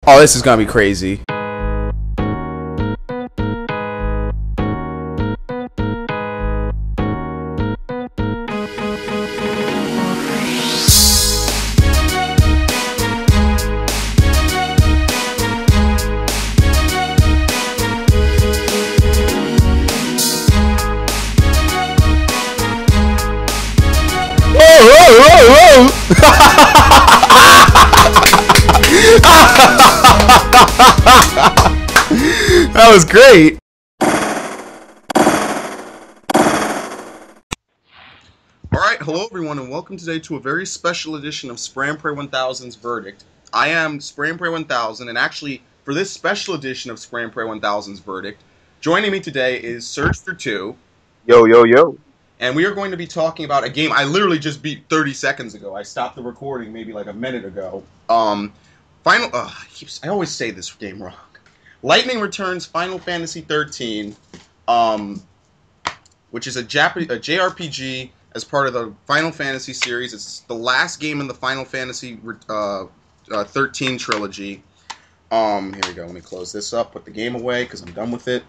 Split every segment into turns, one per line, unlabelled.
Oh, this is gonna be crazy. That was great. Alright, hello everyone, and welcome today to a very special edition of SpraynPray1000's Verdict. I am SpraynPray1000, and actually, for this special edition of SpraynPray1000's Verdict, joining me today is Surge2.
Yo, yo, yo.
And we are going to be talking about a game I literally just beat 30 seconds ago. I stopped the recording maybe like a minute ago. I always say this game wrong. Lightning Returns Final Fantasy 13, which is a JRPG as part of the Final Fantasy series. It's the last game in the Final Fantasy 13 trilogy. Here we go. Let me close this up, put the game away, because I'm done with it.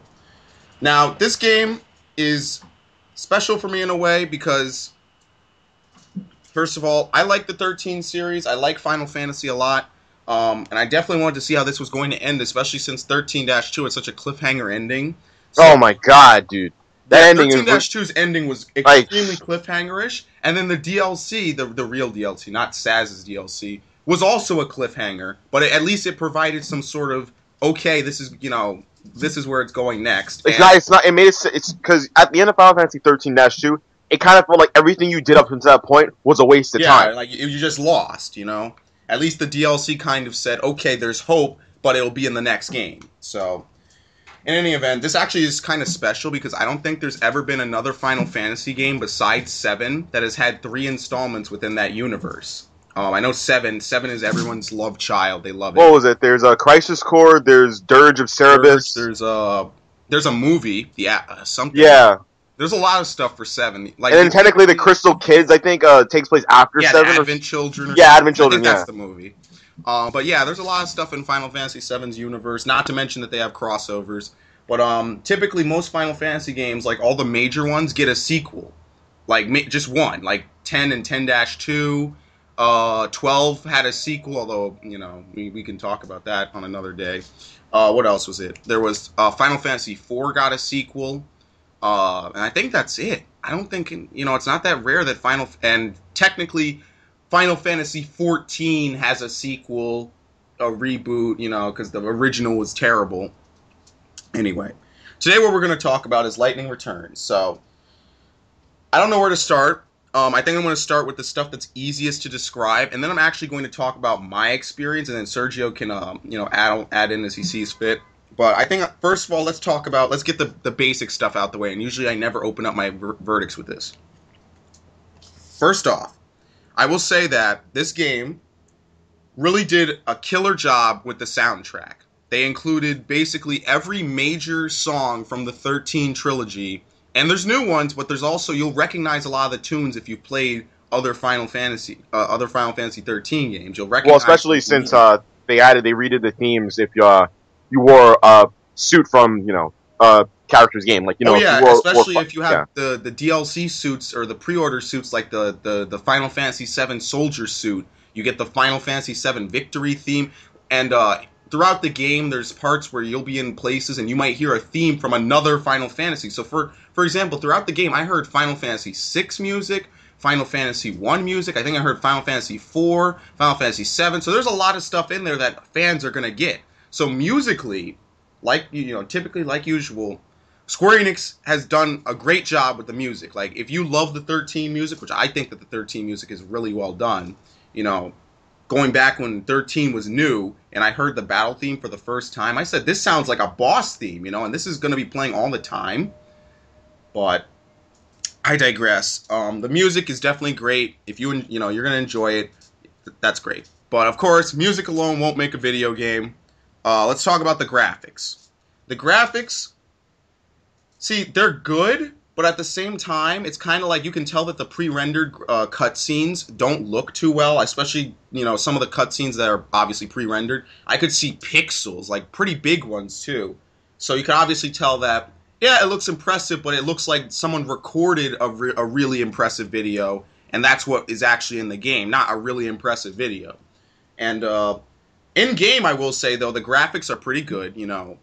Now, this game is special for me in a way because, first of all, I like the 13 series. I like Final Fantasy a lot. And I definitely wanted to see how this was going to end, especially since 13-2 had such a cliffhanger ending. So,
oh my god, dude. That ending
13-2's ending was extremely cliffhanger-ish. And then the DLC, the real DLC, not Saz's DLC, was also a cliffhanger. But at least it provided some sort of, okay, this is, this is where it's going next.
It made it, it's because at the end of Final Fantasy 13-2, it kind of felt like everything you did up until that point was a waste of time.
Yeah, like, you just lost, At least the DLC kind of said, okay, there's hope, but it'll be in the next game. So, in any event, this actually is kind of special because I don't think there's ever been another Final Fantasy game besides 7 that has had 3 installments within that universe. I know 7 is everyone's love child. They love it.
What was it? There's a Crisis Core, there's Dirge of Cerebus.
There's a movie, something.
Yeah.
There's a lot of stuff for 7. Like,
and then technically the Crystal Kids, I think, takes place after 7.
Yeah, Advent Children.
Advent Children,
I think that's the movie. But yeah, there's a lot of stuff in Final Fantasy VII's universe, not to mention that they have crossovers. But typically most Final Fantasy games, like all the major ones, get a sequel. Like, just one. Like 10 and 10-2. 12 had a sequel, although, we can talk about that on another day. What else was it? There was Final Fantasy IV got a sequel. And I think that's it. I don't think, it's not that rare that and technically Final Fantasy 14 has a sequel, a reboot, because the original was terrible. Anyway, today what we're going to talk about is Lightning Returns. So, I don't know where to start. I think I'm going to start with the stuff that's easiest to describe, and then I'm actually going to talk about my experience, and then Sergio can, add in as he sees fit. But I think, first of all, let's get the basic stuff out the way, and usually I never open up my verdicts with this. First off, I will say that this game really did a killer job with the soundtrack. They included basically every major song from the 13 trilogy, and there's new ones, but there's also, you'll recognize a lot of the tunes if you've played other Final Fantasy 13 games. You'll recognize.
Well, especially since they redid the themes if you wore a suit from, character's game. Like,
especially if you have the DLC suits or the pre-order suits, like the Final Fantasy VII Soldier suit. You get the Final Fantasy VII Victory theme, and throughout the game, there's parts where you'll be in places and you might hear a theme from another Final Fantasy. So, for example, throughout the game, I heard Final Fantasy VI music, Final Fantasy I music. I think I heard Final Fantasy IV, Final Fantasy VII. So there's a lot of stuff in there that fans are gonna get. So musically, typically like usual, Square Enix has done a great job with the music. Like, if you love the 13 music, which I think that the 13 music is really well done, going back when 13 was new, and I heard the battle theme for the first time, I said, this sounds like a boss theme, and this is going to be playing all the time. But I digress. The music is definitely great. If you're going to enjoy it, that's great. But of course, music alone won't make a video game. Let's talk about the graphics. The graphics, see, they're good, but at the same time, it's kind of like you can tell that the pre-rendered cutscenes don't look too well, especially, you know, some of the cutscenes that are obviously pre-rendered. I could see pixels, like pretty big ones too. So you can obviously tell that, yeah, it looks impressive, but it looks like someone recorded a really impressive video, and that's what is actually in the game, not a really impressive video. And in-game, I will say, though, the graphics are pretty good, you know.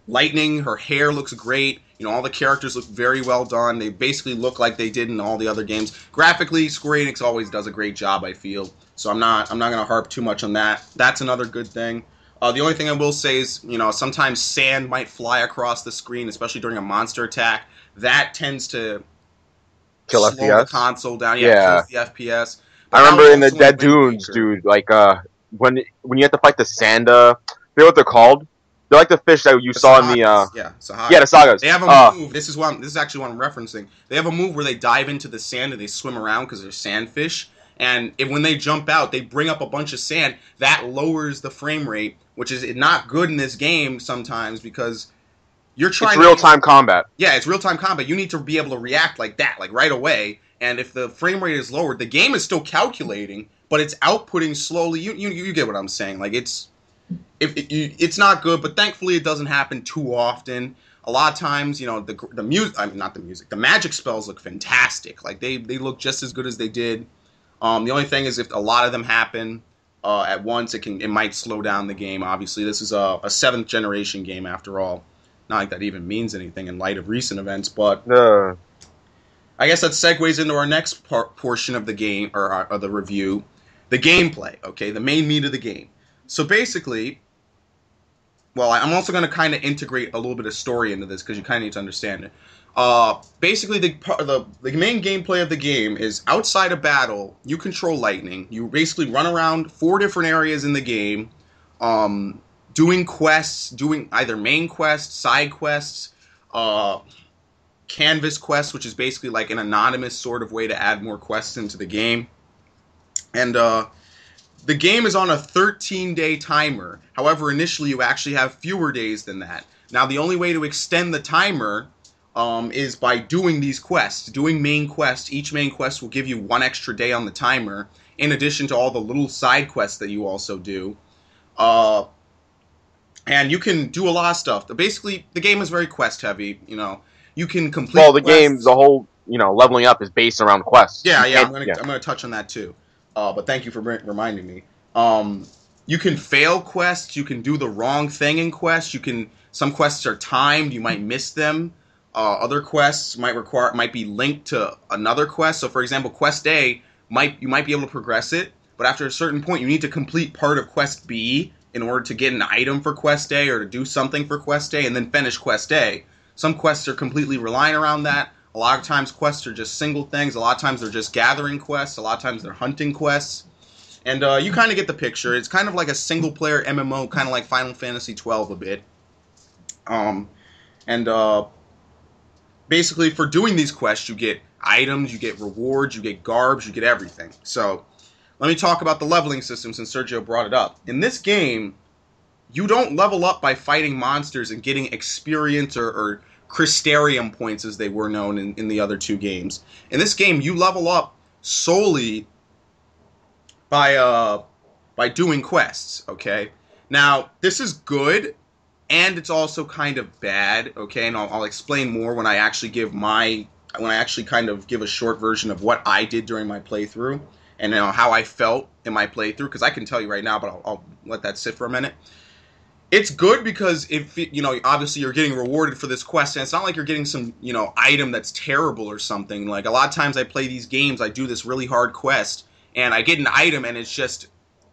Lightning, her hair looks great. You know, all the characters look very well done. They basically look like they did in all the other games. Graphically, Square Enix always does a great job, I feel. So I'm not gonna harp too much on that. That's another good thing. The only thing I will say is, you know, sometimes sand might fly across the screen, especially during a monster attack. That tends to
Kill
slow the
FPS.
console down. Yeah,
Yeah.
kills the FPS. But
I
that was
remember in the
also
Dead
Wind
Dunes,
Waker.
dude. Like when you have to fight the sand. You know what they're called? They're like the fish that you
The
saw in the
Sahagas, yeah, Sahagas.
yeah, the sagas.
They have a move. This is actually what I'm referencing. They have a move where they dive into the sand and they swim around because they're sandfish. And when they jump out, they bring up a bunch of sand. That lowers the frame rate, which is not good in this game sometimes because you're trying.
It's real time combat.
Yeah, it's real time combat. You need to be able to react like that, like right away. And if the frame rate is lowered, the game is still calculating, but it's outputting slowly. You get what I'm saying? Like it's not good, but thankfully it doesn't happen too often. A lot of times, you know, the music, I mean, not the music, the magic spells look fantastic. Like they look just as good as they did. The only thing is if a lot of them happen at once, it might slow down the game. Obviously, this is a 7th generation game after all. Not like that even means anything in light of recent events, but I guess that segues into our next portion of the game or the review, the gameplay. Okay, the main meat of the game. So basically, well, I'm also going to kind of integrate a little bit of story into this because you kind of need to understand it. Basically, the main gameplay of the game is outside of battle, you control lightning. You basically run around 4 different areas in the game, doing quests, doing either main quests, side quests, canvas quests, which is basically like an anonymous sort of way to add more quests into the game. And the game is on a 13-day timer. However, initially you actually have fewer days than that. Now, the only way to extend the timer is by doing these quests, doing main quests. Each main quest will give you 1 extra day on the timer, in addition to all the little side quests that you also do. And you can do a lot of stuff. Basically, the game is very quest heavy. You know, you can complete.
Well, the game, the whole leveling up is based around quests.
Yeah, I'm gonna touch on that too. But thank you for reminding me. You can fail quests. You can do the wrong thing in quests. Some quests are timed. You might miss them. Other quests might be linked to another quest. So, for example, Quest A you might be able to progress it, but after a certain point, you need to complete part of Quest B in order to get an item for Quest A or to do something for Quest A, and then finish Quest A. Some quests are completely relying around that. A lot of times quests are just single things. A lot of times they're just gathering quests. A lot of times they're hunting quests. And you kind of get the picture. It's kind of like a single-player MMO, kind of like Final Fantasy XII a bit. Basically, for doing these quests, you get items, you get rewards, you get garbs, you get everything. So, let me talk about the leveling system since Sergio brought it up. In this game, you don't level up by fighting monsters and getting experience or Crystarium points, as they were known in the other 2 games. In this game, you level up solely by doing quests, okay? Now, this is good, and it's also kind of bad, okay? And I'll explain more when I actually kind of give a short version of what I did during my playthrough and how I felt in my playthrough, because I can tell you right now, but I'll let that sit for a minute. It's good because obviously you're getting rewarded for this quest, and it's not like you're getting some, item that's terrible or something. Like, a lot of times I play these games, I do this really hard quest, and I get an item, and it's just,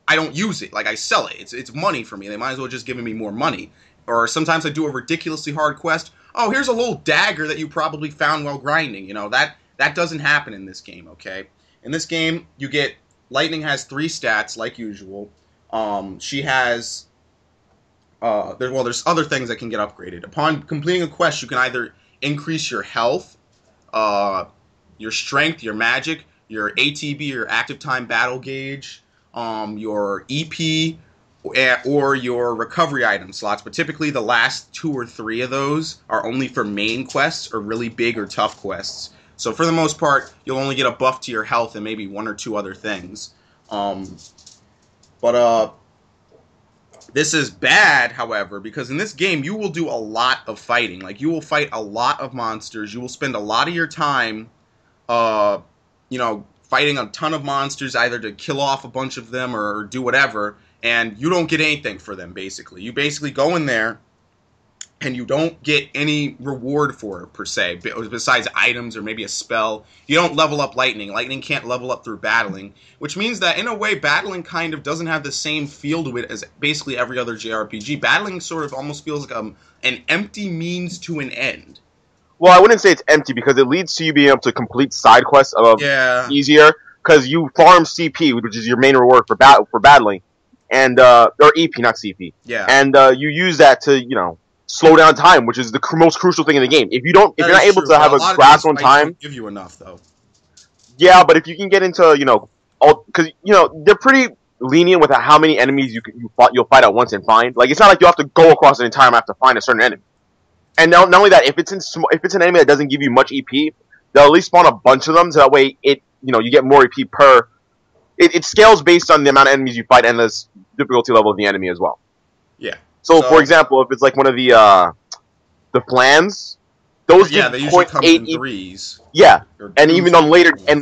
I don't use it. Like, I sell it. It's money for me. They might as well just give me more money. Or sometimes I do a ridiculously hard quest. Oh, here's a little dagger that you probably found while grinding. That doesn't happen in this game, okay? In this game, Lightning has 3 stats, like usual. She has... there's other things that can get upgraded. Upon completing a quest, you can either increase your health, your strength, your magic, your ATB, your active time battle gauge, your EP, or your recovery item slots, but typically the last 2 or 3 of those are only for main quests or really big or tough quests. So for the most part, you'll only get a buff to your health and maybe 1 or 2 other things. But this is bad, however, because in this game you will do a lot of fighting. Like, you will fight a lot of monsters. You will spend a lot of your time, fighting a ton of monsters, either to kill off a bunch of them or do whatever, and you don't get anything for them, basically. You basically go in there, and you don't get any reward for it, per se, besides items or maybe a spell. You don't level up Lightning. Lightning can't level up through battling, which means that, in a way, battling kind of doesn't have the same feel to it as basically every other JRPG. Battling sort of almost feels like an empty means to an end.
Well, I wouldn't say it's empty, because it leads to you being able to complete side quests easier, because you farm CP, which is your main reward for battling, and or EP, not CP.
Yeah.
And you use that to, slow down time, which is the most crucial thing in the game. If you're not able to have a grasp on time,
don't give you enough, though.
Yeah, but if you can get into, because they're pretty lenient with how many enemies you'll fight at once and find. Like, it's not like you have to go across an entire map to find a certain enemy. And not only that, if it's an enemy that doesn't give you much EP, they'll at least spawn a bunch of them, so that way you get more EP per. It scales based on the amount of enemies you fight and the difficulty level of the enemy as well.
Yeah.
So, for example, if it's like one of the flans, those
they usually come in threes.
Yeah, and even on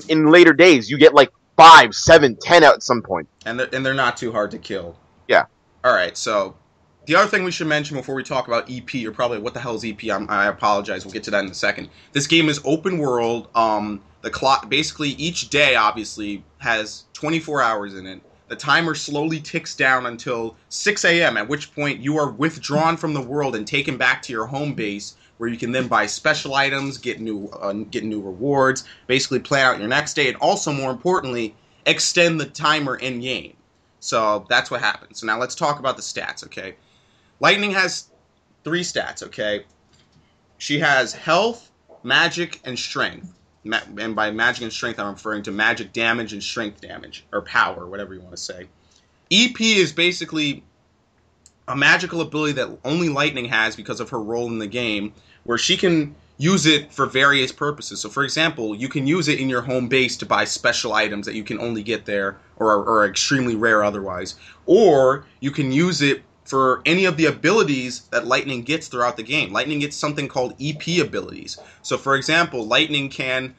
in later days, you get like 5, 7, 10 at some point.
And they're not too hard to kill.
Yeah.
All right. So the other thing we should mention before we talk about EP, or probably what the hell is EP? I apologize. We'll get to that in a second. This game is open world. The clock, basically, each day obviously has 24 hours in it. The timer slowly ticks down until 6 a.m., at which point you are withdrawn from the world and taken back to your home base, where you can then buy special items, get new rewards, basically plan out your next day, and also, more importantly, extend the timer in-game. So that's what happens. So now let's talk about the stats, okay? Lightning has 3 stats, okay? She has health, magic, and strength. And by magic and strength, I'm referring to magic damage and strength damage, or power, whatever you want to say. EP is basically a magical ability that only Lightning has because of her role in the game, where she can use it for various purposes. So, for example, you can use it in your home base to buy special items that you can only get there, or are extremely rare otherwise. Or you can use it for any of the abilities that Lightning gets throughout the game. Lightning gets something called EP abilities. So, for example, Lightning can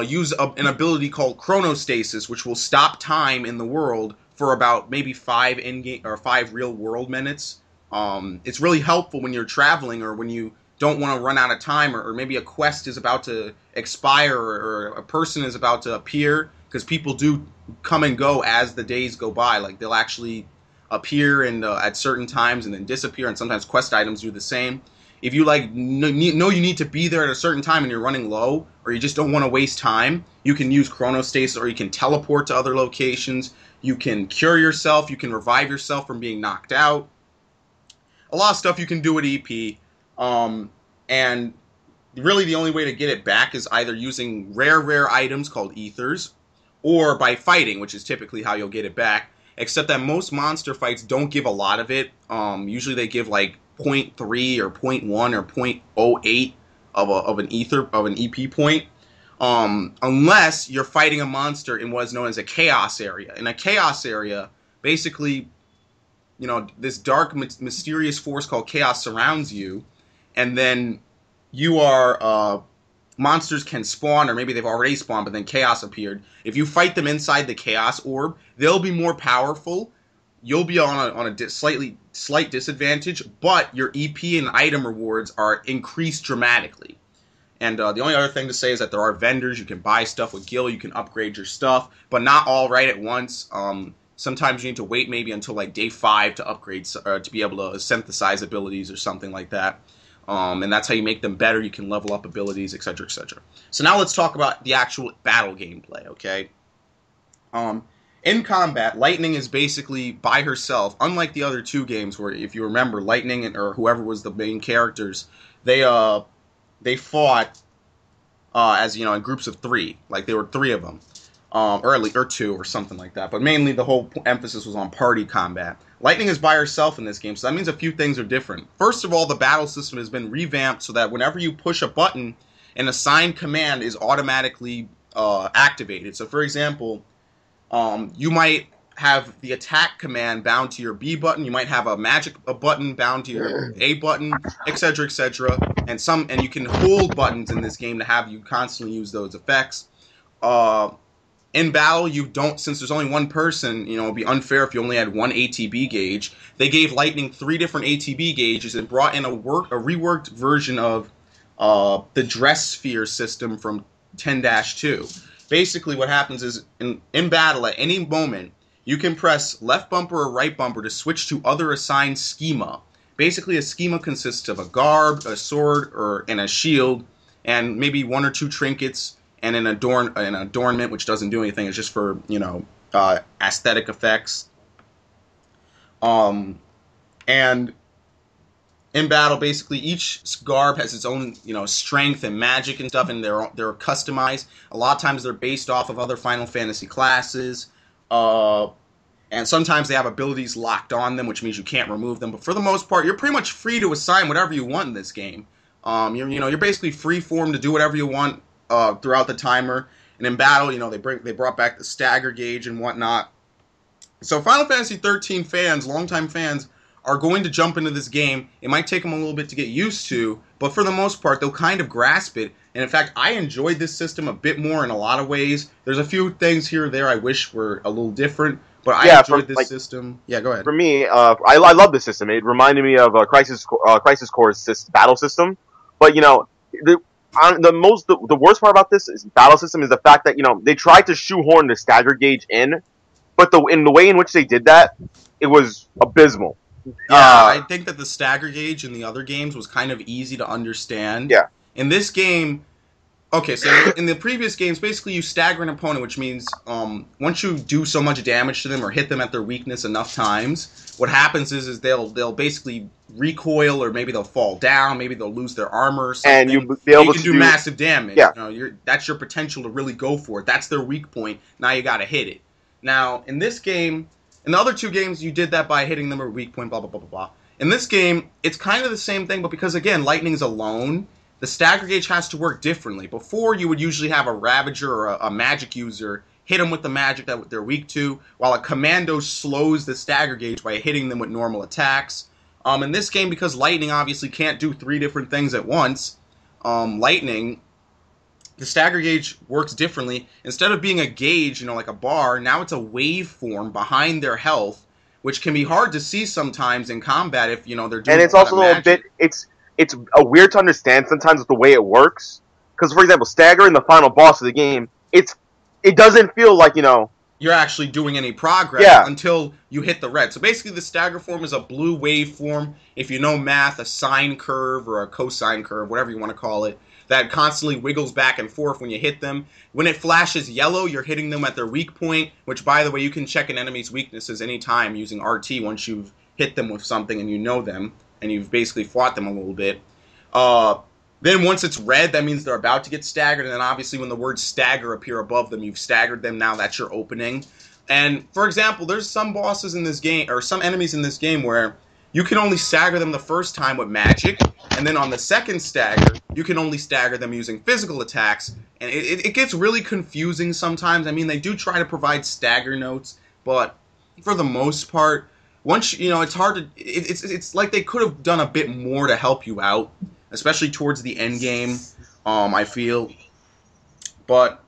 use an ability called Chronostasis, which will stop time in the world for about maybe 5 in-game or 5 real-world minutes. It's really helpful when you're traveling, or when you don't want to run out of time, or maybe a quest is about to expire, or a person is about to appear, because people do come and go as the days go by. Like, they'll actually appear and at certain times and then disappear, and sometimes quest items do the same. If you know you need to be there at a certain time and you're running low, or you just don't want to waste time, you can use Chronostasis, or you can teleport to other locations. You can cure yourself. You can revive yourself from being knocked out. A lot of stuff you can do with EP. And really the only way to get it back is either using rare items called ethers, or by fighting, which is typically how you'll get it back. Except that most monster fights don't give a lot of it. Usually they give like 0.3 or 0.1 or 0.08 of an EP point. Unless you're fighting a monster in what is known as a chaos area. In a chaos area, basically, this dark, mysterious force called chaos surrounds you, and then you are, monsters can spawn, or maybe they've already spawned, but then chaos appeared. If you fight them inside the chaos orb, they'll be more powerful. You'll be on a slight disadvantage, but your EP and item rewards are increased dramatically. And the only other thing to say is that there are vendors. You can buy stuff with Gil. You can upgrade your stuff, but not all right at once. Sometimes you need to wait maybe until like day 5 to upgrade, to be able to synthesize abilities or something like that. And that's how you make them better. You can level up abilities, etc., etc. So now let's talk about the actual battle gameplay, okay? In combat, Lightning is basically by herself, unlike the other 2 games where, if you remember, Lightning or whoever was the main characters, they fought as in groups of 3, like there were 3 of them. or at least or 2 or something like that. But mainly the whole emphasis was on party combat. Lightning is by herself in this game, so that means a few things are different. First of all, the battle system has been revamped so that whenever you push a button, an assigned command is automatically activated. So, for example, you might have the attack command bound to your B button. You might have a button bound to your A button, etc., etc. And you can hold buttons in this game to have you constantly use those effects. In battle, you don't, since there's only one person, you know, it'd be unfair if you only had one ATB gauge. They gave Lightning 3 different ATB gauges and brought in a reworked version of the dress sphere system from 10-2. Basically, what happens is, in battle, at any moment, you can press left bumper or right bumper to switch to other assigned schema. Basically, a schema consists of a garb, a sword, and a shield, and maybe 1 or 2 trinkets, and an adornment, which doesn't do anything. It's just for, you know, aesthetic effects. And in battle, basically, each garb has its own, you know, strength and magic and stuff, and they're customized. A lot of times they're based off of other Final Fantasy classes. And sometimes they have abilities locked on them, which means you can't remove them. But for the most part, you're pretty much free to assign whatever you want in this game. You're basically free form to do whatever you want throughout the timer. And in battle, you know, they brought back the stagger gauge and whatnot. So Final Fantasy 13 fans, longtime fans, are going to jump into this game. It might take them a little bit to get used to, but for the most part, they'll kind of grasp it. And in fact, I enjoyed this system a bit more in a lot of ways. There's a few things here or there I wish were a little different, but I enjoyed this system. Yeah, go ahead.
For me, I love this system. It reminded me of Crisis Core's battle system. But, you know, the worst part about this battle system is the fact that, you know, they tried to shoehorn the stagger gauge in, but in the way in which they did that, it was abysmal.
Yeah, I think that the stagger gauge in the other games was kind of easy to understand.
Yeah.
In this game, okay, so in the previous games, basically you stagger an opponent, which means once you do so much damage to them or hit them at their weakness enough times, what happens is they'll basically recoil, or maybe they'll fall down, maybe they'll lose their armor or something.
And you'll be able
to do massive damage.
Yeah.
You know, that's your potential to really go for it. That's their weak point. Now you got to hit it. Now, in this game, in the other 2 games, you did that by hitting them at a weak point, blah, blah, blah, blah, blah. In this game, it's kind of the same thing, but because, again, Lightning's alone, the stagger gauge has to work differently. Before, you would usually have a Ravager or a magic user hit them with the magic that they're weak to, while a commando slows the stagger gauge by hitting them with normal attacks. In this game, because Lightning obviously can't do 3 different things at once, the stagger gauge works differently. Instead of being a gauge, you know, like a bar, now it's a waveform behind their health, which can be hard to see sometimes in combat if, you know, they're doing.
And it's also a bit, it's a weird to understand sometimes with the way it works. Because, for example, stagger in the final boss of the game, it doesn't feel like, you know,
you're actually doing any progress until you hit the red. So basically, the stagger form is a blue waveform. If you know math, a sine curve or a cosine curve, whatever you want to call it, that constantly wiggles back and forth when you hit them. When it flashes yellow, you're hitting them at their weak point, which, by the way, you can check an enemy's weaknesses anytime using RT once you've hit them with something and you know them, and you've basically fought them a little bit. Then once it's red, that means they're about to get staggered, and then obviously when the words stagger appear above them, you've staggered them, now that's your opening. And, for example, there's some bosses in this game, or some enemies in this game where you can only stagger them the first time with magic, and then on the second stagger, you can only stagger them using physical attacks, and it gets really confusing sometimes. I mean, they do try to provide stagger notes, but for the most part, once, you know, it's hard to, it's like they could have done a bit more to help you out, especially towards the end game, I feel. But,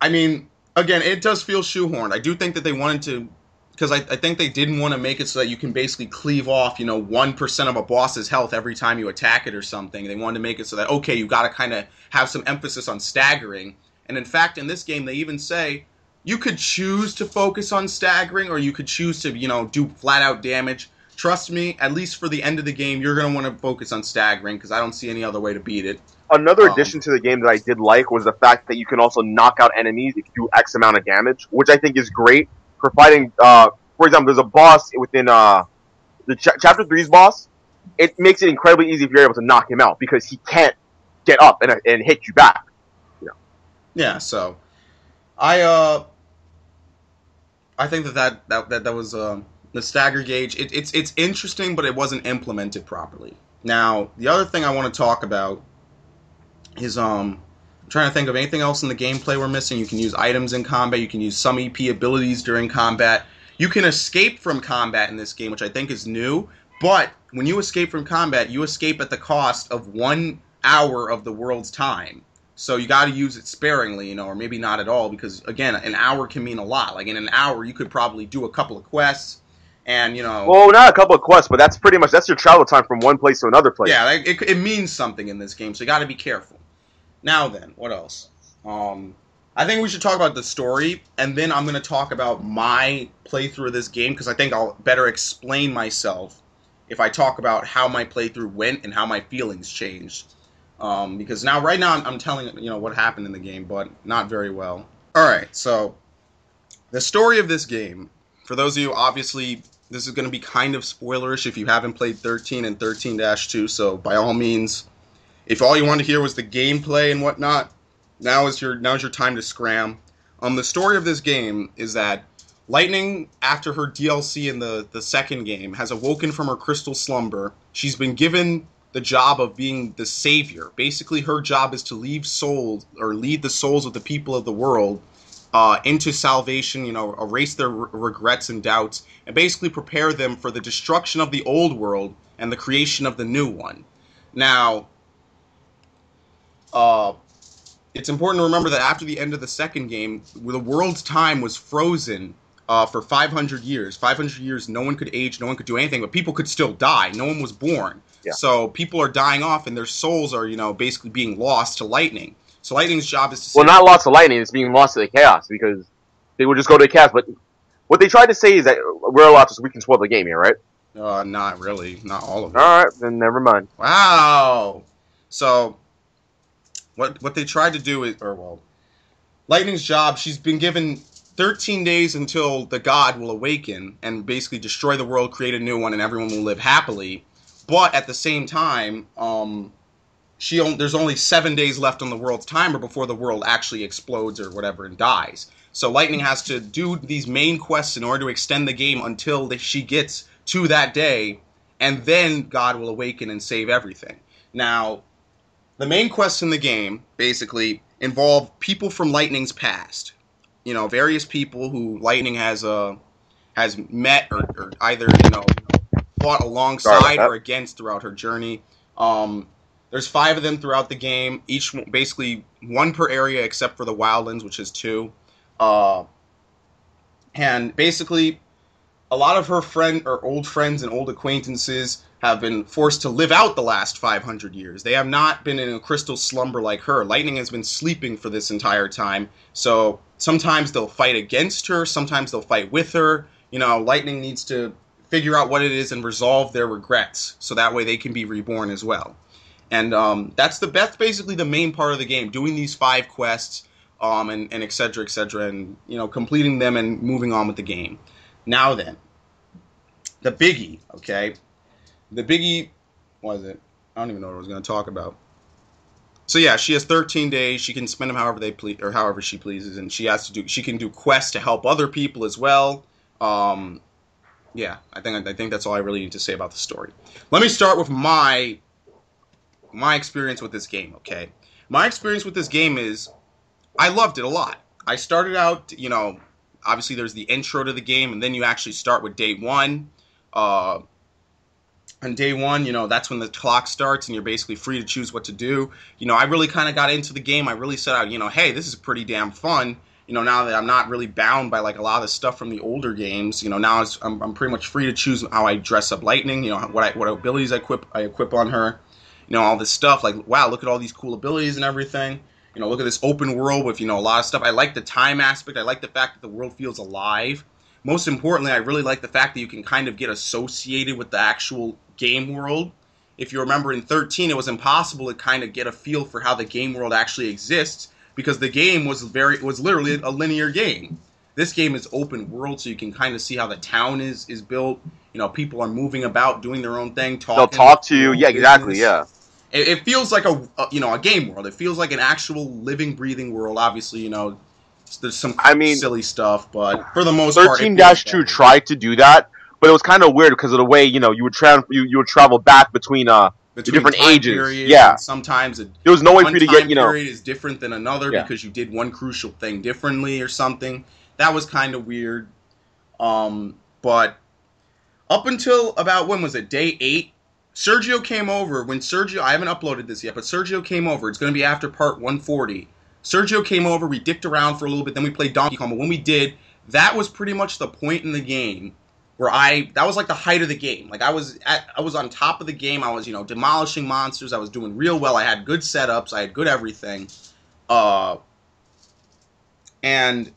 I mean, again, it does feel shoehorned. I do think that they wanted to, because I think they didn't want to make it so that you can basically cleave off, you know, 1% of a boss's health every time you attack it or something. They wanted to make it so that, okay, you got to kind of have some emphasis on staggering. And in fact, in this game, they even say you could choose to focus on staggering, or you could choose to, you know, do flat-out damage. Trust me, at least for the end of the game, you're going to want to focus on staggering, because I don't see any other way to beat it.
Another addition to the game that I did like was the fact that you can also knock out enemies if you do X amount of damage, which I think is great. For fighting, for example, there's a boss within the Chapter 3's boss. It makes it incredibly easy if you're able to knock him out, because he can't get up and hit you back. You know?
Yeah, so I I think that was the stagger gauge. It's interesting, but it wasn't implemented properly. Now, the other thing I want to talk about is I'm trying to think of anything else in the gameplay we're missing. You can use items in combat. You can use some EP abilities during combat. You can escape from combat in this game, which I think is new. But when you escape from combat, you escape at the cost of 1 hour of the world's time. So you got to use it sparingly, or maybe not at all, because again, an hour can mean a lot. Like in an hour, you could probably do a couple of quests, and
Well, not a couple of quests, but that's your travel time from one place to another place.
yeah, it means something in this game. So you got to be careful. Now then, what else? I think we should talk about the story, and then I'm going to talk about my playthrough of this game, because I think I'll better explain myself if I talk about how my playthrough went and how my feelings changed. Because right now I'm telling what happened in the game, but not very well. Alright, so the story of this game, for those of you, obviously, this is going to be kind of spoilerish if you haven't played 13 and 13-2, so by all means, if all you want to hear was the gameplay and whatnot, now is your time to scram. The story of this game is that Lightning, after her DLC in the second game, has awoken from her crystal slumber. She's been given the job of being the savior. Basically, her job is to lead the souls of the people of the world into salvation, erase their regrets and doubts, and basically prepare them for the destruction of the old world and the creation of the new one. Now, it's important to remember that after the end of the second game, the world's time was frozen for 500 years. 500 years, no one could age, no one could do anything, but people could still die. No one was born. Yeah. So people are dying off, and their souls are, basically being lost to Lightning. So Lightning's job is to...
Well, not lost to Lightning, it's being lost to the Chaos, because they would just go to the Chaos. But what they tried to say is that we're allowed to, so we can spoil the game here, right?
Not really. Not all of it.
Alright, then never mind.
Wow! So, what they tried to do is... Lightning's job, she's been given 13 days until the god will awaken and basically destroy the world, create a new one, and everyone will live happily. But at the same time, there's only 7 days left on the world's timer before the world actually explodes or whatever and dies. So Lightning has to do these main quests in order to extend the game until she gets to that day, and then God will awaken and save everything. Now, the main quests in the game basically involve people from Lightning's past. Various people who Lightning has met or either fought alongside or against throughout her journey. There's 5 of them throughout the game, each basically 1 per area except for the Wildlands, which is 2. And basically, a lot of her old friends and old acquaintances have been forced to live out the last 500 years. They have not been in a crystal slumber like her. Lightning has been sleeping for this entire time, so sometimes they'll fight against her, sometimes they'll fight with her. Lightning needs to figure out what it is and resolve their regrets, so that way they can be reborn as well. And that's basically the main part of the game, doing these 5 quests, and et cetera, and completing them and moving on with the game. Now then, the biggie, okay? The biggie, what is it? I don't even know what I was going to talk about. So yeah, she has 13 days. She can spend them however she pleases, and she can do quests to help other people as well. Yeah, I think that's all I really need to say about the story. Let me start with my experience with this game, okay? My experience with this game is I loved it a lot. I started out, obviously there's the intro to the game, and then you actually start with day 1. On day 1, that's when the clock starts, and you're basically free to choose what to do. I really kind of got into the game. I really set out, hey, this is pretty damn fun. Now that I'm not really bound by, like, a lot of the stuff from the older games, now I'm pretty much free to choose how I dress up Lightning, what abilities I equip on her, all this stuff. Like, wow, look at all these cool abilities and everything. Look at this open world with, a lot of stuff. I like the time aspect. I like the fact that the world feels alive. Most importantly, I really like the fact that you can kind of get associated with the actual game world. If you remember in 13, it was impossible to kind of get a feel for how the game world actually exists because the game was literally a linear game. This game is open world, so you can kind of see how the town is built. People are moving about, doing their own thing, talking.
They'll talk to you. Yeah, exactly. Yeah.
It feels like a game world. It feels like an actual living, breathing world. Obviously, There's some
I mean,
silly stuff, but for the most part,
13-2 tried to do that, but it was kind of weird because of the way you would you would travel back between the different
time
ages.
periods,
Yeah,
and sometimes
there was no way for
one
you to get
time period is different than another
Yeah.
because you did one crucial thing differently or something. That was kind of weird. But up until about, when was it? Day 8. Sergio came over. When Sergio, I haven't uploaded this yet, but Sergio came over. It's going to be after part 140. Sergio came over. We dicked around for a little bit. Then we played Donkey Kong. But when we did, that was pretty much the point in the game where that was like the height of the game. Like I was on top of the game. I was, demolishing monsters. I was doing real well. I had good setups. I had good everything. And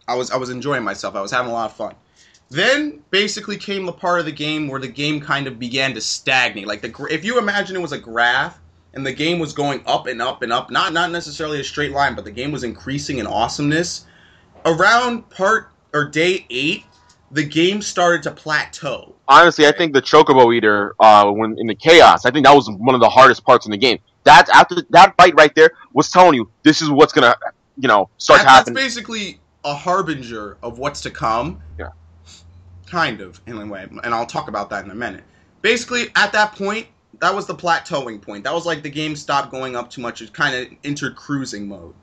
I was enjoying myself. I was having a lot of fun. Then basically came the part of the game where the game kind of began to stagnate. Like if you imagine it was a graph and the game was going up and up and up, not necessarily a straight line, but the game was increasing in awesomeness. Around day 8, the game started to plateau.
Honestly, I think the Chocobo Eater, when in the chaos, I think that was one of the hardest parts in the game. That after that fight right there was telling you this is what's gonna, start to happen.
That's basically a harbinger of what's to come.
Yeah.
Kind of, in a way, and I'll talk about that in a minute. Basically, at that point, that was the plateauing point. That was like the game stopped going up too much. It kind of entered cruising mode.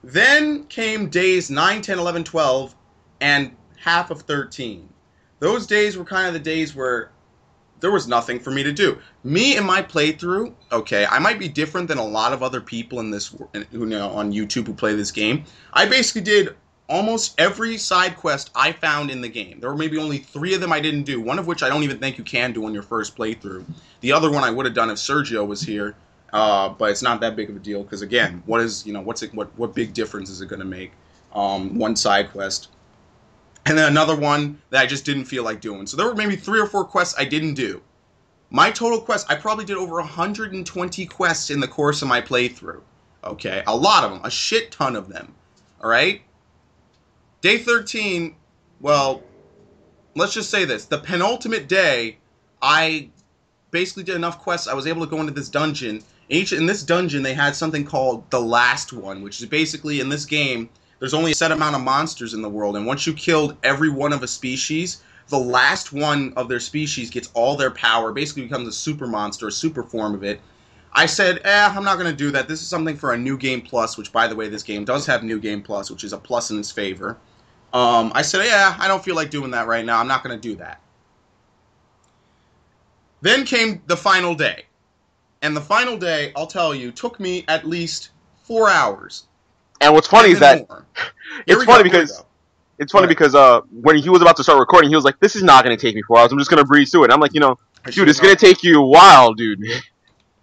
Then came days 9, 10, 11, 12, and half of 13. Those days were kind of the days where there was nothing for me to do. Me and my playthrough, okay, I might be different than a lot of other people in this, on YouTube who play this game. I basically did almost every side quest I found in the game. There were maybe only 3 of them I didn't do, one of which I don't even think you can do on your first playthrough. The other one I would have done if Sergio was here, but it's not that big of a deal because, again, what big difference is it going to make? One side quest. And then another one that I just didn't feel like doing. So there were maybe 3 or 4 quests I didn't do. My total quest, I probably did over 120 quests in the course of my playthrough. Okay, a lot of them, a shit ton of them. All right? Day 13, well, let's just say this. The penultimate day, I basically did enough quests. I was able to go into this dungeon. In this dungeon, they had something called the last one, which is basically, in this game, there's only a set amount of monsters in the world. And once you killed every one of a species, the last one of their species gets all their power, basically becomes a super monster, a super form of it. I said, I'm not going to do that. This is something for a New Game Plus, which, by the way, this game does have New Game Plus, which is a plus in its favor. I said, I don't feel like doing that right now. I'm not going to do that. Then came the final day. And the final day, I'll tell you, took me at least 4 hours.
And what's funny is that it's funny because when he was about to start recording, he was like, "This is not going to take me 4 hours. I'm just going to breeze through it." And I'm like, dude, it's going to take you a while, dude.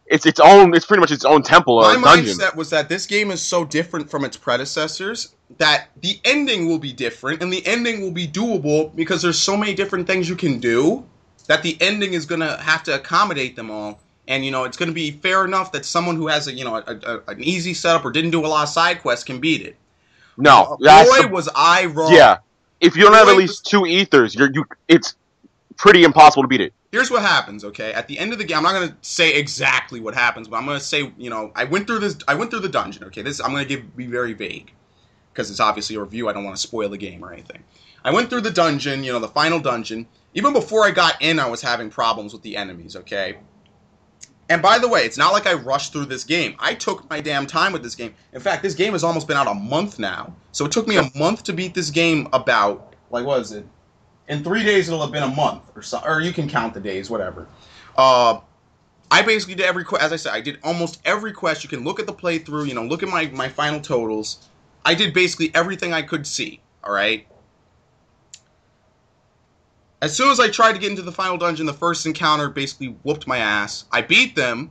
It's pretty much its own temple or dungeon.
My mindset was that this game is so different from its predecessors that the ending will be different and the ending will be doable because there's so many different things you can do that the ending is going to have to accommodate them all. And, it's going to be fair enough that someone who has an easy setup or didn't do a lot of side quests can beat it.
No,
was I wrong.
Yeah, if you don't have at least 2 ethers, it's pretty impossible to beat it.
Here's what happens, okay? At the end of the game, I'm not going to say exactly what happens, but I'm going to say, I went through the dungeon, okay? I'm going to be very vague because it's obviously a review. I don't want to spoil the game or anything. I went through the dungeon, the final dungeon. Even before I got in, I was having problems with the enemies, okay? And by the way, it's not like I rushed through this game. I took my damn time with this game. In fact, this game has almost been out a month now. So it took me a month to beat this game about, what is it? In 3 days, it'll have been a month or so. Or you can count the days, whatever. I basically did every quest. As I said, I did almost every quest. You can look at the playthrough, look at my final totals. I did basically everything I could see, all right? As soon as I tried to get into the final dungeon, the first encounter basically whooped my ass. I beat them,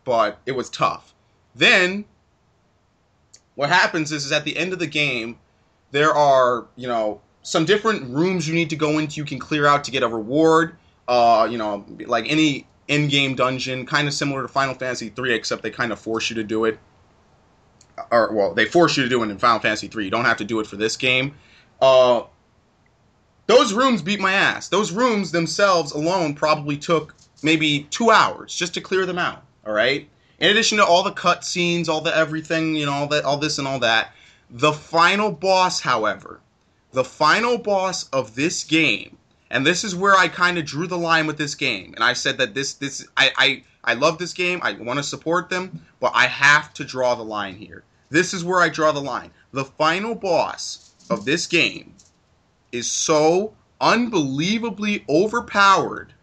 but it was tough. Then, what happens is at the end of the game, there are, some different rooms you need to go into you can clear out to get a reward. Like any in-game dungeon, kind of similar to Final Fantasy 3, except they kind of force you to do it. They force you to do it in Final Fantasy 3. You don't have to do it for this game. Those rooms beat my ass. Those rooms themselves alone probably took maybe 2 hours just to clear them out, all right? In addition to all the cutscenes, all the everything, all this and all that, The final boss, however, the final boss of this game, and this is where I kind of drew the line with this game, and I said that I love this game, I want to support them, but I have to draw the line here. This is where I draw the line. The final boss of this game is so unbelievably overpowered.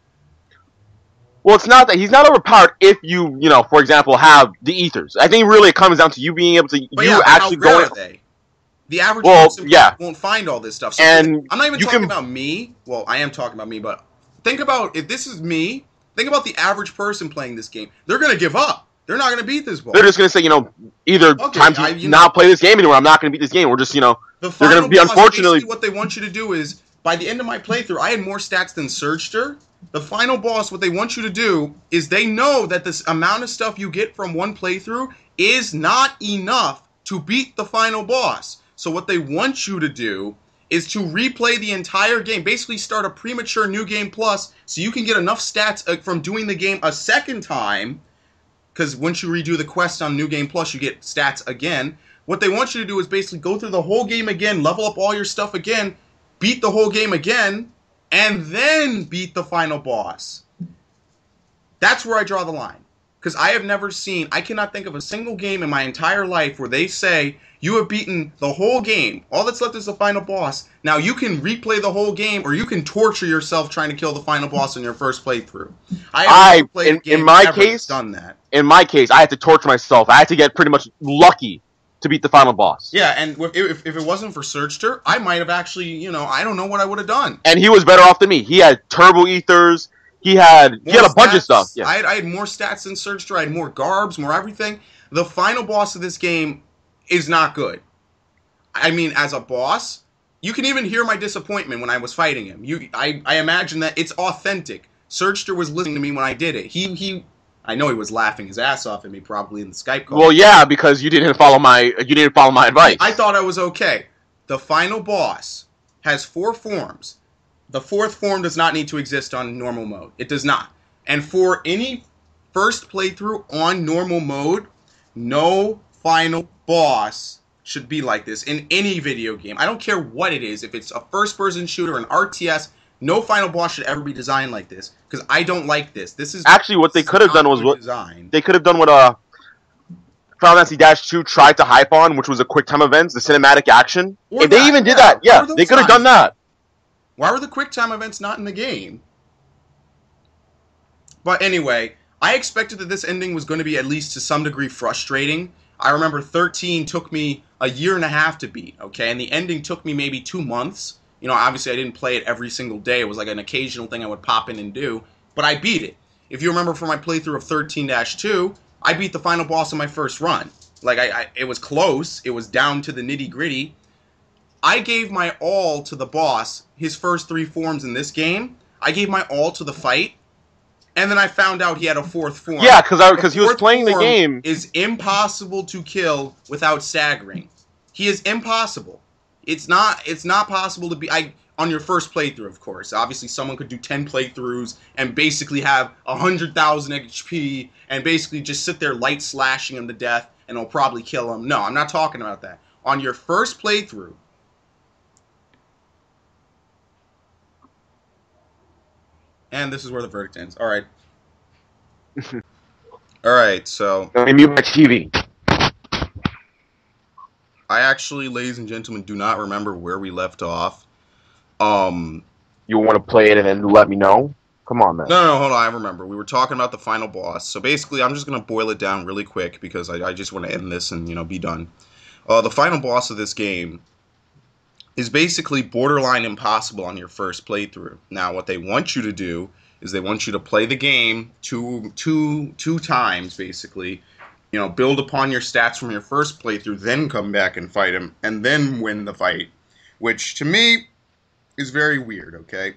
Well, it's not that he's not overpowered if you know, for example, have the ethers. I think really it comes down to you being able to actually
go.
Are
they? The average person won't find all this stuff. So
and
I'm not even talking about me. Well, I am talking about me, but think about if this is me. Think about the average person playing this game. They're gonna give up. They're not gonna beat this boss.
They're just gonna say, either time to not play this game anymore. I'm not gonna beat this game. We're just, they're gonna be unfortunately.
What they want you to do is, by the end of my playthrough, I had more stats than Surgster. The final boss, what they want you to do is they know that this amount of stuff you get from one playthrough is not enough to beat the final boss. So what they want you to do is to replay the entire game, basically start a premature New Game Plus so you can get enough stats from doing the game a second time, because once you redo the quest on New Game Plus, you get stats again. What they want you to do is basically go through the whole game again, level up all your stuff again, beat the whole game again, and then beat the final boss. That's where I draw the line. Because I have never seen, I cannot think of a single game in my entire life where they say, you have beaten the whole game. All that's left is the final boss. Now, you can replay the whole game, or you can torture yourself trying to kill the final boss in your first playthrough.
In my case,
done that.
In my case, I had to torture myself. I had to get pretty much lucky to beat the final boss.
Yeah, and if it wasn't for Surgster, I might have actually, I don't know what I would have done.
And he was better off than me. He had turbo ethers. He had a bunch of stuff. Yeah.
I had more stats than Surgster. I had more garbs, more everything. The final boss of this game is not good. I mean, as a boss, you can even hear my disappointment when I was fighting him. I imagine that it's authentic. Surgster was listening to me when I did it. I know he was laughing his ass off at me probably in the Skype call.
Well, yeah, because you didn't follow my advice.
I thought I was okay. The final boss has 4 forms. The 4th form does not need to exist on normal mode. It does not. And for any first playthrough on normal mode, no final boss should be like this in any video game. I don't care what it is. If it's a first-person shooter, an RTS, no final boss should ever be designed like this. Because I don't like this. This is
actually what they could have done was they could have done what Final Fantasy -2 tried to hype on, which was a quick time events, the cinematic action. If they even did that, yeah, they could have done that.
Why were the QuickTime events not in the game? But anyway, I expected that this ending was going to be at least to some degree frustrating. I remember 13 took me a year and a half to beat, okay? And the ending took me maybe 2 months. Obviously I didn't play it every single day. It was like an occasional thing I would pop in and do. But I beat it. If you remember from my playthrough of 13-2, I beat the final boss in my first run. Like, it was close. It was down to the nitty-gritty. I gave my all to the boss, his first 3 forms in this game. I gave my all to the fight, and then I found out he had a 4th form.
Yeah, because he was playing the game.
Is impossible to kill without staggering. He is impossible. It's not possible to be on your first playthrough, of course. Obviously, someone could do 10 playthroughs and basically have 100,000 HP and basically just sit there light slashing him to death, and it'll probably kill him. No, I'm not talking about that. On your first playthrough. And this is where the verdict ends. All right. All right, so
let me mute my TV.
I actually, ladies and gentlemen, do not remember where we left off.
You want to play it and then let me know? Come on, man.
No, hold on. I remember. We were talking about the final boss. So basically, I'm just going to boil it down really quick because I just want to end this and, be done. The final boss of this game is basically borderline impossible on your first playthrough. Now, what they want you to do is they want you to play the game two times, basically. Build upon your stats from your first playthrough, then come back and fight him, and then win the fight. Which, to me, is very weird, okay?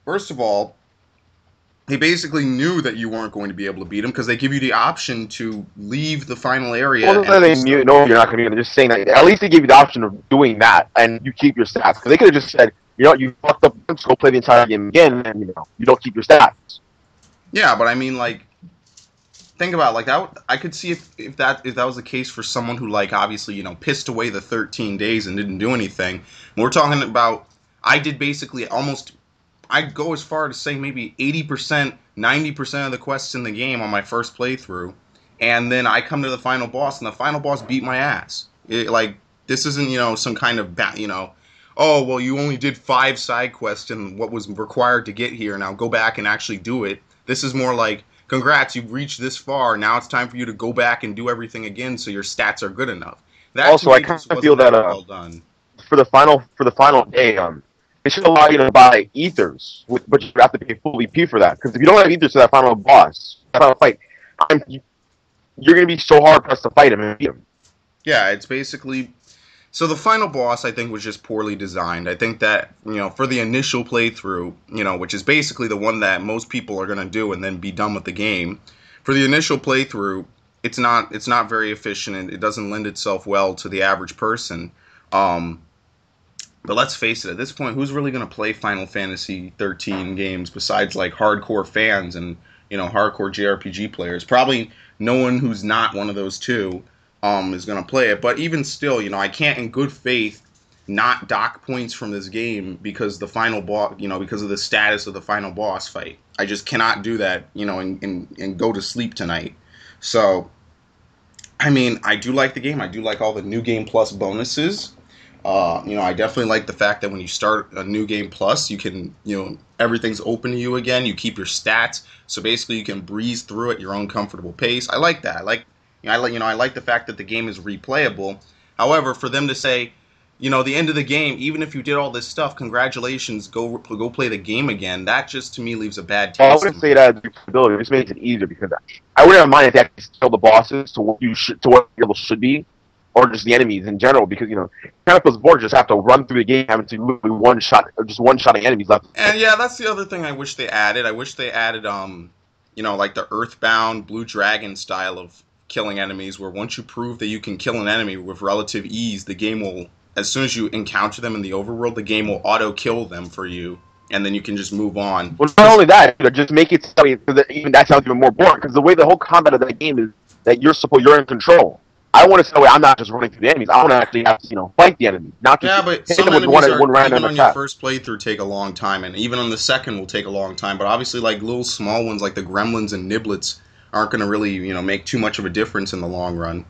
First of all, they basically knew that you weren't going to be able to beat him because they give you the option to leave the final area.
Well, no, you're not going to be. They're just saying that. At least they gave you the option of doing that, and you keep your stats. Because they could have just said, you fucked up, let's go play the entire game again, and, you don't keep your stats.
Yeah, but I mean, like, think about it, like that. I could see if that was the case for someone who like obviously pissed away the 13 days and didn't do anything. And we're talking about I did basically almost. I'd go as far to say maybe 80%, 90% of the quests in the game on my first playthrough, and then I come to the final boss, and the final boss beat my ass. Like this isn't some kind of oh well you only did 5 side quests and what was required to get here. Now go back and actually do it. This is more like congrats, you've reached this far. Now it's time for you to go back and do everything again so your stats are good enough. That
Also, I kind of feel that
well done.
for the final day, they should allow you to buy ethers, but you have to pay full EP for that. Because if you don't have ethers to that final boss, that final fight, you're going to be so hard pressed to fight him and beat him.
Yeah, it's basically. So the final boss, I think, was just poorly designed. I think that for the initial playthrough, which is basically the one that most people are going to do and then be done with the game. For the initial playthrough, it's not very efficient and it doesn't lend itself well to the average person. But let's face it, at this point, who's really going to play Final Fantasy 13 games besides like hardcore fans and hardcore JRPG players? Probably no one who's not one of those two is going to play it. But even still, I can't in good faith not dock points from this game because the final boss, because of the status of the final boss fight. I just cannot do that, and go to sleep tonight. So, I mean, I do like the game. I do like all the New Game Plus bonuses. I definitely like the fact that when you start a New Game Plus, you can, everything's open to you again. You keep your stats, so basically you can breeze through at your own comfortable pace. I like that. I like the fact that the game is replayable. However, for them to say, the end of the game, even if you did all this stuff, congratulations, go play the game again. That just to me leaves a bad taste.
Well, I wouldn't say that replayability. It just makes it easier because I wouldn't mind if they actually kill the bosses to what your level should be. Or just the enemies in general, because kind of feels bored just have to run through the game having to literally one-shotting enemies left.
And yeah, that's the other thing I wish they added. I wish they added like the Earthbound Blue Dragon style of killing enemies, where once you prove that you can kill an enemy with relative ease, the game will, as soon as you encounter them in the overworld, the game will auto kill them for you, and then you can just move on.
Well, not only that, just make it so even that sounds even more boring, because the way the whole combat of that game is that you're in control. I want to say, I'm not just running through the enemies. I want to actually have to, fight the enemies. Not just
but some enemies even on your first playthrough take a long time, and even on the second will take a long time. But obviously, like little small ones like the gremlins and niblets aren't going to really, make too much of a difference in the long run.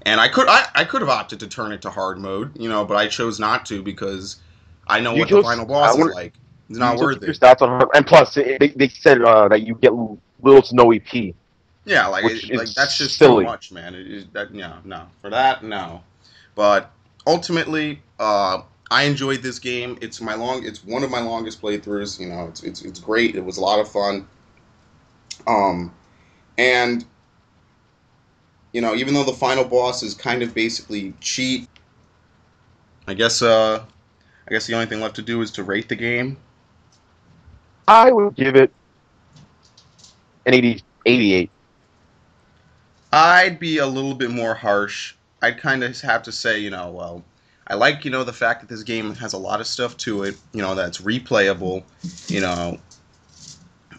And I could have opted to turn it to hard mode, but I chose not to because I know what the final boss is like. It's not worth it.
Stats on hard, and plus, they said that you get little to no EP.
Yeah, that's just
silly.
Too much, man. No. For that, no. But ultimately, I enjoyed this game. It's one of my longest playthroughs. It's great. It was a lot of fun. And even though the final boss is kind of basically cheat, I guess the only thing left to do is to rate the game.
I would give it an 88.
I'd be a little bit more harsh. I'd kind of have to say, I like, the fact that this game has a lot of stuff to it, that's replayable,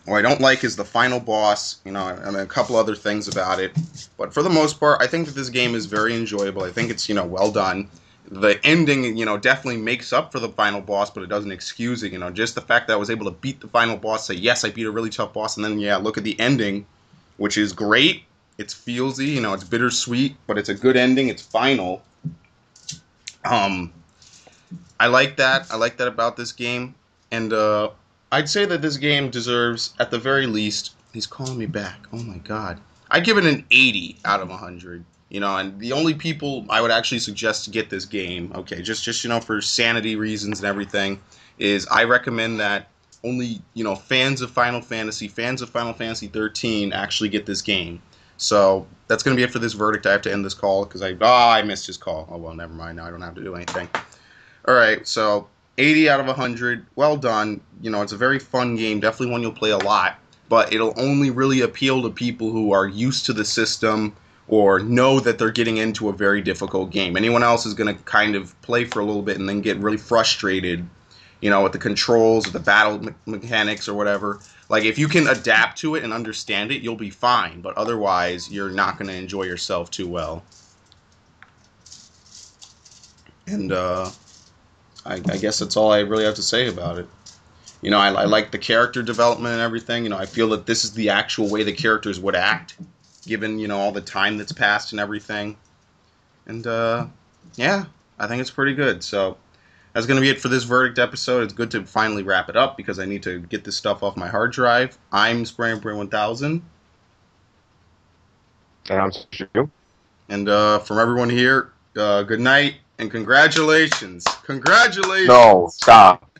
What I don't like is the final boss, and a couple other things about it. But for the most part, I think that this game is very enjoyable. I think it's, well done. The ending, definitely makes up for the final boss, but it doesn't excuse it, Just the fact that I was able to beat the final boss, say, yes, I beat a really tough boss, and then, look at the ending, which is great. It's feelsy, it's bittersweet, but it's a good ending. It's final. I like that. I like that about this game. And I'd say that this game deserves, at the very least, he's calling me back. Oh my god. I'd give it an 80 out of 100. And the only people I would actually suggest to get this game, okay, just for sanity reasons and everything, is I recommend that only, fans of Final Fantasy 13 actually get this game. So that's going to be it for this verdict. I have to end this call because I missed his call. Oh, well, never mind. Now I don't have to do anything. All right, so 80 out of 100. Well done. It's a very fun game. Definitely one you'll play a lot. But it'll only really appeal to people who are used to the system or know that they're getting into a very difficult game. Anyone else is going to kind of play for a little bit and then get really frustrated, you know, with the controls, the battle mechanics or whatever. Like, if you can adapt to it and understand it, you'll be fine. But otherwise, you're not going to enjoy yourself too well. And I guess that's all I really have to say about it. You know, I like the character development and everything. You know, I feel that this is the actual way the characters would act, given, you know, all the time that's passed and everything. And, yeah, I think it's pretty good. So, that's going to be it for this Verdict episode. It's good to finally wrap it up because I need to get this stuff off my hard drive. I'm SpraynPray1000.
And I'm Stu.
And from everyone here, good night and congratulations. Congratulations.
No, stop.